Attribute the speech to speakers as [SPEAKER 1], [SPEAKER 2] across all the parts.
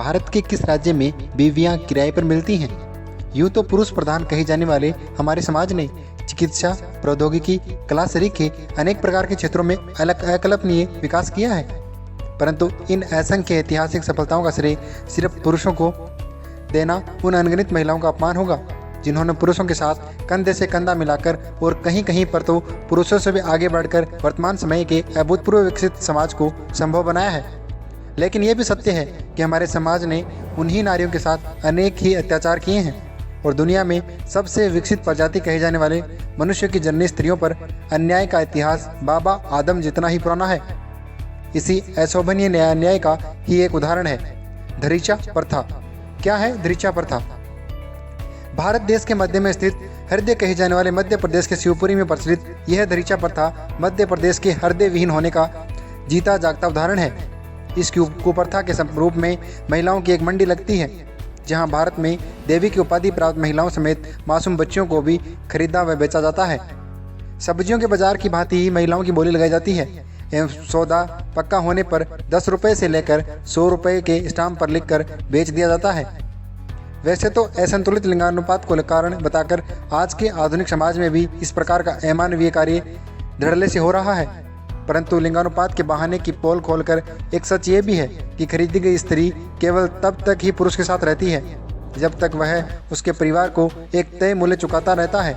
[SPEAKER 1] भारत के किस राज्य में बीवियां किराए पर मिलती हैं? यूँ तो पुरुष प्रधान कहे जाने वाले हमारे समाज ने चिकित्सा, प्रौद्योगिकी, कला सरीखे अनेक प्रकार के क्षेत्रों में अकल्पनीय विकास किया है, परंतु इन असंख्य ऐतिहासिक सफलताओं का श्रेय सिर्फ पुरुषों को देना उन अनगिनत महिलाओं का अपमान होगा जिन्होंने पुरुषों के साथ कंधे से कंधा मिलाकर और कहीं कहीं पर तो पुरुषों से भी आगे बढ़कर वर्तमान समय के अभूतपूर्व विकसित समाज को संभव बनाया है। लेकिन यह भी सत्य है कि हमारे समाज ने उन्हीं नारियों के साथ अनेक ही अत्याचार किए हैं और दुनिया में सबसे विकसित प्रजाति कहे जाने वाले मनुष्य की जननी स्त्रियों पर अन्याय का इतिहास बाबा आदम जितना ही पुराना है। इसी अशोभनीय अन्याय का ही एक उदाहरण है धरीचा प्रथा। क्या है धरीचा प्रथा? भारत देश के मध्य में स्थित हृदय कहे जाने वाले मध्य प्रदेश के शिवपुरी में प्रचलित यह धरीचा प्रथा मध्य प्रदेश के हृदय विहीन होने का जीता जागता उदाहरण है। इस कुप्रथा के रूप में महिलाओं की एक मंडी लगती है जहां भारत में देवी की उपाधि प्राप्त महिलाओं समेत मासूम बच्चियों को भी खरीदा व बेचा जाता है। सब्जियों के बाजार की भांति ही महिलाओं की बोली लगाई जाती है एवं सौदा पक्का होने पर 10 रुपये से लेकर 100 रुपये के स्टाम्प पर लिखकर बेच दिया जाता है। वैसे तो असंतुलित लिंगानुपात को कारण बताकर आज के आधुनिक समाज में भी इस प्रकार का अमानवीय कार्य धड़ल्ले से हो रहा है, परंतु लिंगानुपात के बहाने की पोल खोलकर एक सच ये भी है कि खरीदी गई स्त्री केवल तब तक ही पुरुष के साथ रहती है जब तक वह उसके परिवार को एक तय मूल्य चुकाता रहता है,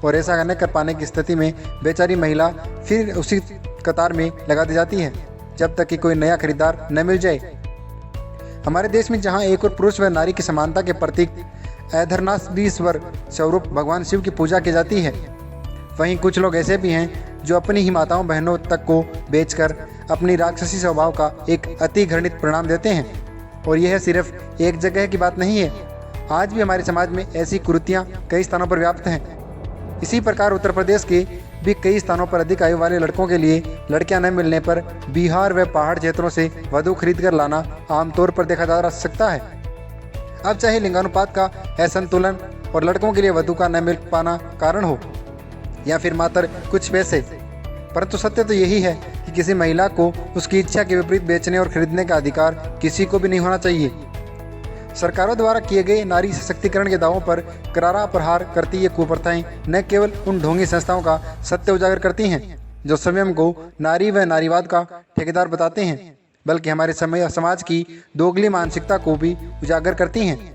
[SPEAKER 1] और ऐसा न कर पाने की स्थिति में बेचारी महिला फिर उसी कतार में लगा दी जाती है जब तक कि कोई नया खरीदार न मिल जाए। हमारे देश में जहां एक और पुरुष व नारी की समानता के प्रतीक अर्धनारीश्वर स्वरूप भगवान शिव की पूजा की जाती है, वहीं कुछ लोग ऐसे भी हैं जो अपनी ही माताओं बहनों तक को बेचकर अपनी राक्षसी स्वभाव का एक अति घृणित परिणाम देते हैं। और यह सिर्फ एक जगह की बात नहीं है, आज भी हमारे समाज में ऐसी कुरीतियाँ कई स्थानों पर व्याप्त हैं। इसी प्रकार उत्तर प्रदेश के भी कई स्थानों पर अधिक आयु वाले लड़कों के लिए लड़कियां न मिलने पर बिहार व पहाड़ क्षेत्रों से वधू खरीद कर लाना आमतौर पर देखा जा सकता है। अब चाहे लिंगानुपात का असंतुलन और लड़कों के लिए वधू का न मिल पाना कारण हो या फिर मात्र कुछ पैसे, परंतु सत्य तो यही है कि किसी महिला को उसकी इच्छा के विपरीत बेचने और खरीदने का अधिकार किसी को भी नहीं होना चाहिए। सरकारों द्वारा किए गए नारी सशक्तिकरण के दावों पर करारा प्रहार करती ये कुप्रथाएं न केवल उन ढोंगी संस्थाओं का सत्य उजागर करती हैं जो स्वयं को नारी व नारीवाद का ठेकेदार बताते हैं, बल्कि हमारे समाज की दोगली मानसिकता को भी उजागर करती हैं।